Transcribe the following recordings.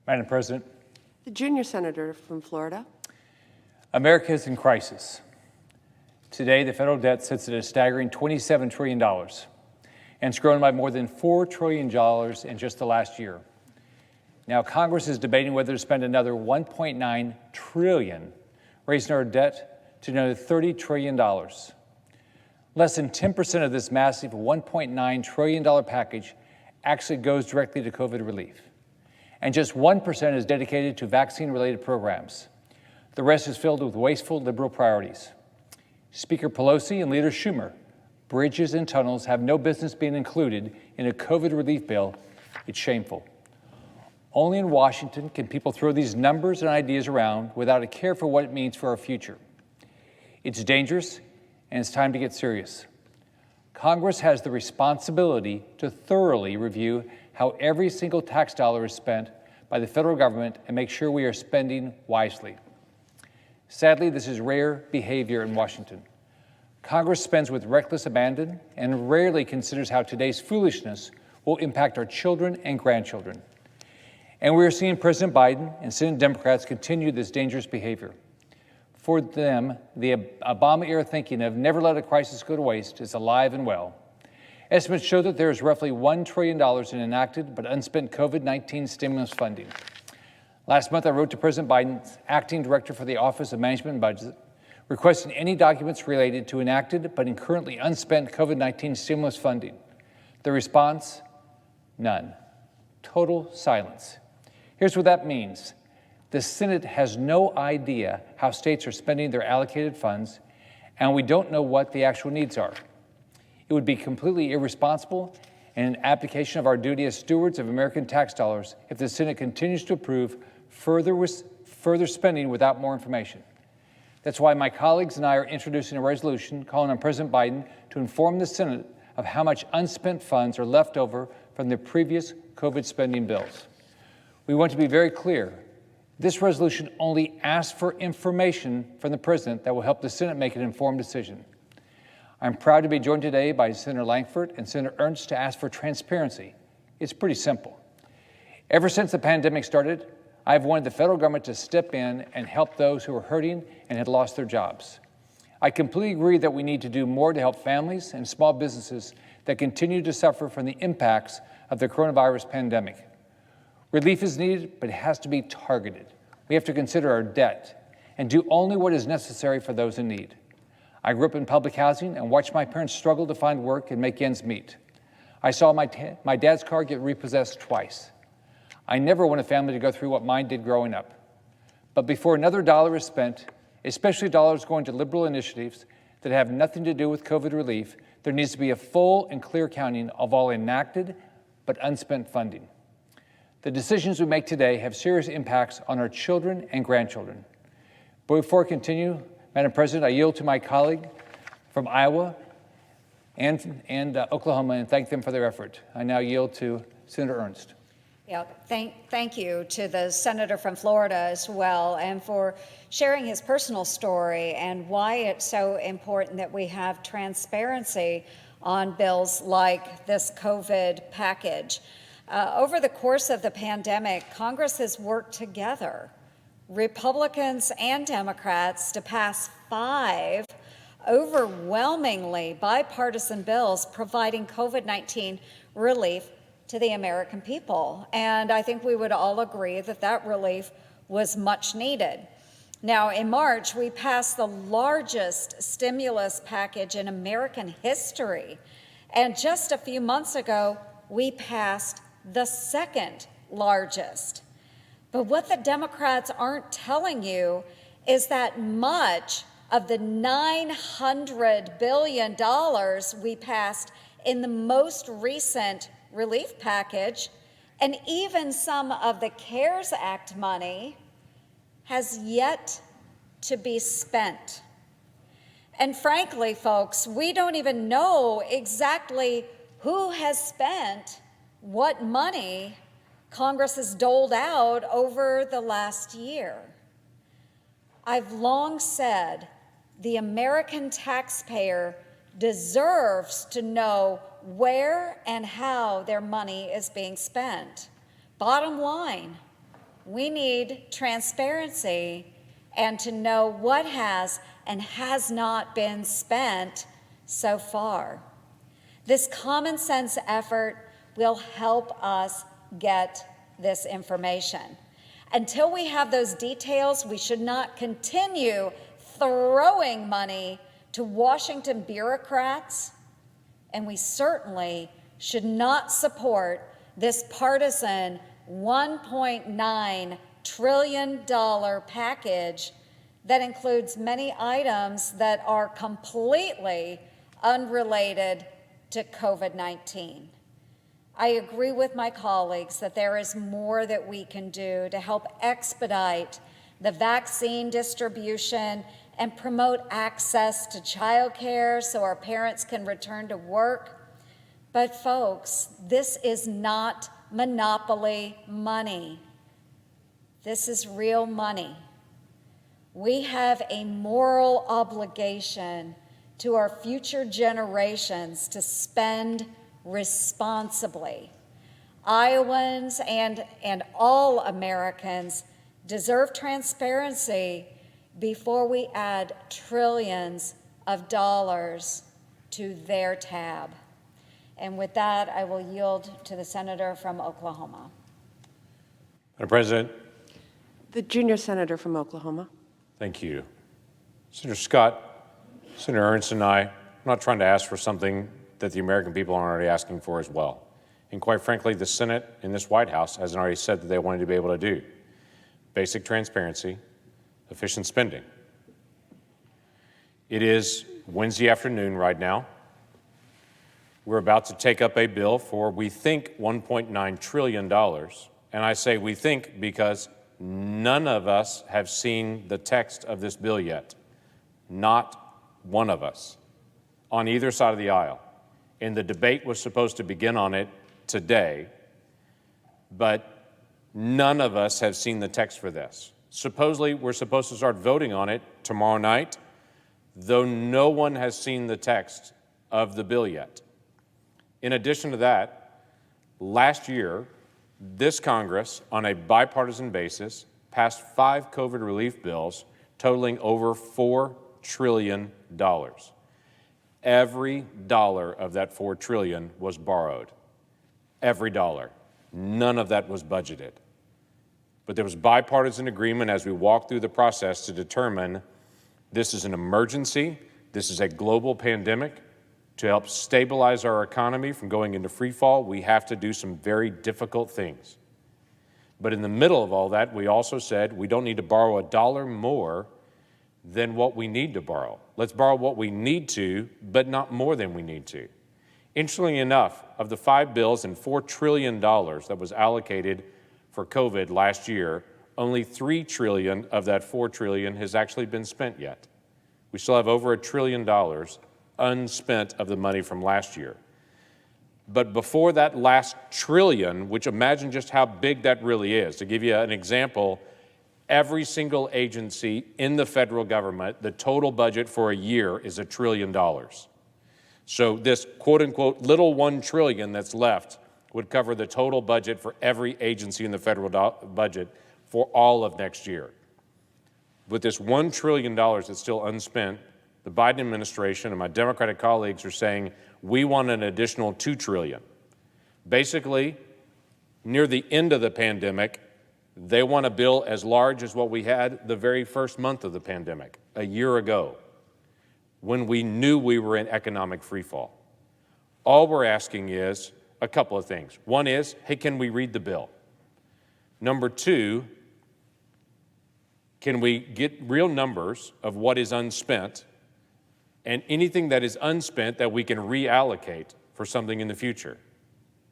Madam President, The junior senator from Florida. America is in crisis. Today, the federal debt sits at a staggering $27 trillion, and it's grown by more than $4 trillion in just the last year. Now, Congress is debating whether to spend another $1.9 trillion, raising our debt to another $30 trillion. Less than 10% of this massive $1.9 trillion package actually goes directly to COVID relief, and just 1% is dedicated to vaccine-related programs. The rest is filled with wasteful liberal priorities. Speaker Pelosi and Leader Schumer, bridges and tunnels have no business being included in a COVID relief bill. It's shameful. Only in Washington can people throw these numbers and ideas around without a care for what it means for our future. It's dangerous, and it's time to get serious. Congress has the responsibility to thoroughly review how every single tax dollar is spent by the federal government and make sure we are spending wisely. Sadly, this is rare behavior in Washington. Congress spends with reckless abandon and rarely considers how today's foolishness will impact our children and grandchildren. And we are seeing President Biden and Senate Democrats continue this dangerous behavior. For them, the Obama-era thinking of never let a crisis go to waste is alive and well. Estimates show that there is roughly $1 trillion in enacted but unspent COVID-19 stimulus funding. Last month, I wrote to President Biden's acting director for the Office of Management and Budget, requesting any documents related to enacted but currently unspent COVID-19 stimulus funding. The response? None. Total silence. Here's what that means. The Senate has no idea how states are spending their allocated funds, and we don't know what the actual needs are. It would be completely irresponsible and an abdication of our duty as stewards of American tax dollars if the Senate continues to approve further spending without more information. That's why my colleagues and I are introducing a resolution calling on President Biden to inform the Senate of how much unspent funds are left over from the previous COVID spending bills. We want to be very clear. This resolution only asks for information from the President that will help the Senate make an informed decision. I'm proud to be joined today by Senator Lankford and Senator Ernst to ask for transparency. It's pretty simple. Ever since the pandemic started, I've wanted the federal government to step in and help those who are hurting and had lost their jobs. I completely agree that we need to do more to help families and small businesses that continue to suffer from the impacts of the coronavirus pandemic. Relief is needed, but it has to be targeted. We have to consider our debt and do only what is necessary for those in need. I grew up in public housing and watched my parents struggle to find work and make ends meet. I saw my dad's car get repossessed twice. I never want a family to go through what mine did growing up. But before another dollar is spent, especially dollars going to liberal initiatives that have nothing to do with COVID relief, there needs to be a full and clear counting of all enacted but unspent funding. The decisions we make today have serious impacts on our children and grandchildren. But before I continue, Madam President, I yield to my colleague from Iowa and Oklahoma and thank them for their effort. I now yield to Senator Ernst. Yeah, thank you to the senator from Florida as well, and for sharing his personal story and why it's so important that we have transparency on bills like this COVID package. Over the course of the pandemic, Congress has worked together, Republicans and Democrats, to pass 5 overwhelmingly bipartisan bills providing COVID-19 relief to the American people. And I think we would all agree that that relief was much needed. Now, in March, we passed the largest stimulus package in American history. And just a few months ago, we passed the second largest. But what the Democrats aren't telling you is that much of the $900 billion we passed in the most recent relief package, and even some of the CARES Act money, has yet to be spent. And frankly, folks, we don't even know exactly who has spent what money Congress has doled out over the last year. I've long said the American taxpayer deserves to know where and how their money is being spent. Bottom line, we need transparency and to know what has and has not been spent so far. This common sense effort will help us get this information. Until we have those details, we should not continue throwing money to Washington bureaucrats, and we certainly should not support this partisan $1.9 trillion package that includes many items that are completely unrelated to COVID-19. I agree with my colleagues that there is more that we can do to help expedite the vaccine distribution and promote access to childcare so our parents can return to work. But folks, this is not monopoly money. This is real money. We have a moral obligation to our future generations to spend responsibly. Iowans and all Americans deserve transparency before we add trillions of dollars to their tab. And with that, I will yield to the senator from Oklahoma. Madam President. The junior senator from Oklahoma. Thank you. Senator Scott, Senator Ernst and I'm not trying to ask for something that the American people aren't already asking for as well. And quite frankly, the Senate in this White House hasn't already said that they wanted to be able to do. Basic transparency, efficient spending. It is Wednesday afternoon right now. We're about to take up a bill for, we think, $1.9 trillion. And I say we think because none of us have seen the text of this bill yet. Not one of us on either side of the aisle. And the debate was supposed to begin on it today, but none of us have seen the text for this. Supposedly, we're supposed to start voting on it tomorrow night, though no one has seen the text of the bill yet. In addition to that, last year, this Congress, on a bipartisan basis, passed 5 COVID relief bills totaling over $4 trillion. Every dollar of that $4 trillion was borrowed. Every dollar. None of that was budgeted. But there was bipartisan agreement as we walked through the process to determine this is an emergency, this is a global pandemic. To help stabilize our economy from going into free fall, we have to do some very difficult things. But in the middle of all that, we also said we don't need to borrow a dollar more than what we need to borrow. Let's borrow what we need to, but not more than we need to. Interestingly enough, of the 5 bills and $4 trillion that was allocated for COVID last year, only $3 trillion of that $4 trillion has actually been spent yet. We still have over $1 trillion unspent of the money from last year. But before that last trillion, which imagine just how big that really is, to give you an example, every single agency in the federal government, the total budget for a year is $1 trillion. So this quote unquote little $1 trillion that's left would cover the total budget for every agency in the federal budget for all of next year. With this $1 trillion that's still unspent, the Biden administration and my Democratic colleagues are saying we want an additional $2 trillion. Basically, near the end of the pandemic, they want a bill as large as what we had the very first month of the pandemic, a year ago, when we knew we were in economic freefall. All we're asking is a couple of things. One is, hey, can we read the bill? Number two, can we get real numbers of what is unspent and anything that is unspent that we can reallocate for something in the future?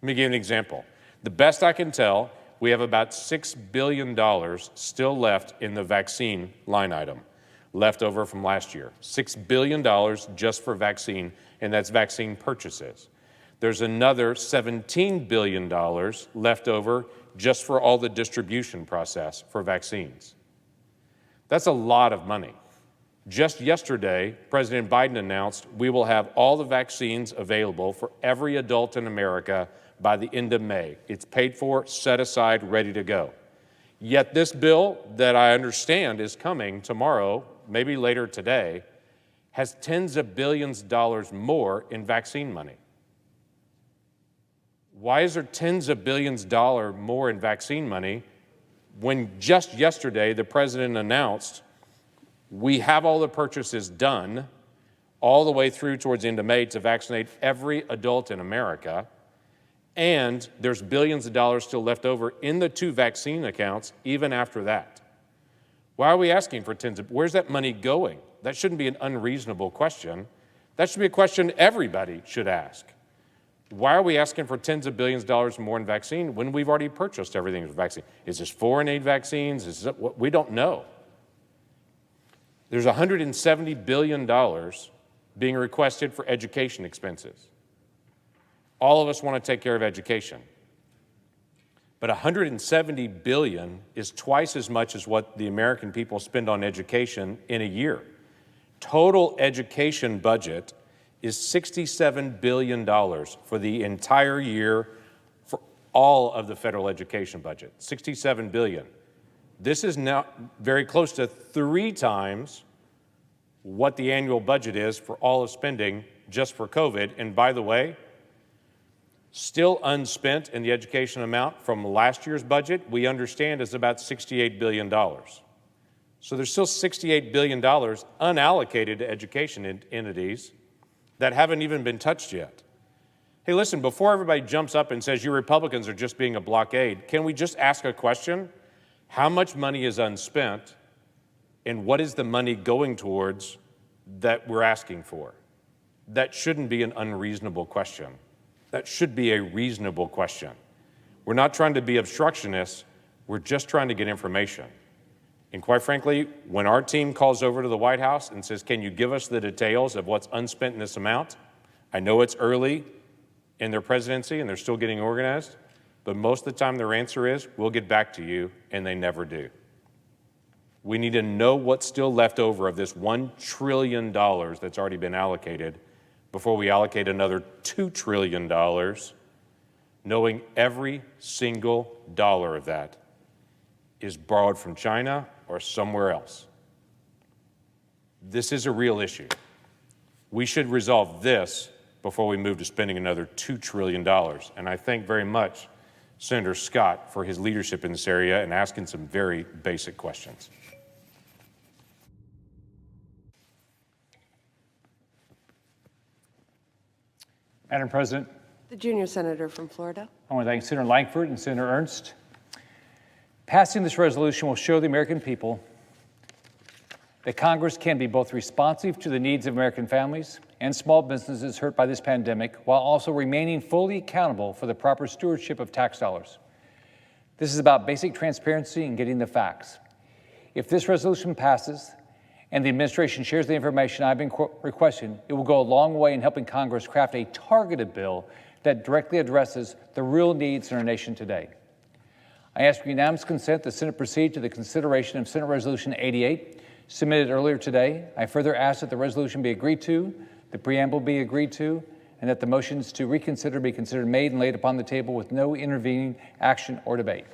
Let me give you an example. The best I can tell, we have about $6 billion still left in the vaccine line item, left over from last year. $6 billion just for vaccine, and that's vaccine purchases. There's another $17 billion left over just for all the distribution process for vaccines. That's a lot of money. Just yesterday, President Biden announced we will have all the vaccines available for every adult in America by the end of May. It's paid for, set aside, ready to go. Yet this bill that I understand is coming tomorrow, maybe later today, has tens of billions of dollars more in vaccine money. Why is there tens of billions of dollars more in vaccine money when just yesterday the president announced we have all the purchases done all the way through towards the end of May to vaccinate every adult in America, and there's billions of dollars still left over in the 2 vaccine accounts even after that? Why are we asking for where's that money going? That shouldn't be an unreasonable question. That should be a question everybody should ask. Why are we asking for tens of billions of dollars more in vaccine when we've already purchased everything for vaccine? Is this foreign aid vaccines? Is this, we don't know. There's $170 billion being requested for education expenses. All of us want to take care of education. But $170 billion is twice as much as what the American people spend on education in a year. Total education budget is $67 billion for the entire year for all of the federal education budget, $67 billion. This is now very close to 3 times what the annual budget is for all of spending just for COVID. And by the way, still unspent in the education amount from last year's budget, we understand is about $68 billion. So there's still $68 billion unallocated to education entities that haven't even been touched yet. Hey, listen, before everybody jumps up and says you Republicans are just being a blockade, can we just ask a question? How much money is unspent, and what is the money going towards that we're asking for? That shouldn't be an unreasonable question. That should be a reasonable question. We're not trying to be obstructionists, we're just trying to get information. And quite frankly, when our team calls over to the White House and says, can you give us the details of what's unspent in this amount? I know it's early in their presidency and they're still getting organized, but most of the time their answer is, we'll get back to you, and they never do. We need to know what's still left over of this $1 trillion that's already been allocated before we allocate another $2 trillion, knowing every single dollar of that is borrowed from China or somewhere else. This is a real issue. We should resolve this before we move to spending another $2 trillion. And I thank very much Senator Scott for his leadership in this area and asking some very basic questions. Madam President, The junior senator from Florida. I want to thank Senator Lankford and Senator Ernst. Passing this resolution will show the American people that Congress can be both responsive to the needs of American families and small businesses hurt by this pandemic, while also remaining fully accountable for the proper stewardship of tax dollars. This is about basic transparency and getting the facts. If this resolution passes and the administration shares the information I've been requesting, it will go a long way in helping Congress craft a targeted bill that directly addresses the real needs in our nation today. I ask for unanimous consent the Senate proceed to the consideration of Senate Resolution 88, submitted earlier today. I further ask that the resolution be agreed to, the preamble be agreed to, and that the motions to reconsider be considered made and laid upon the table with no intervening action or debate.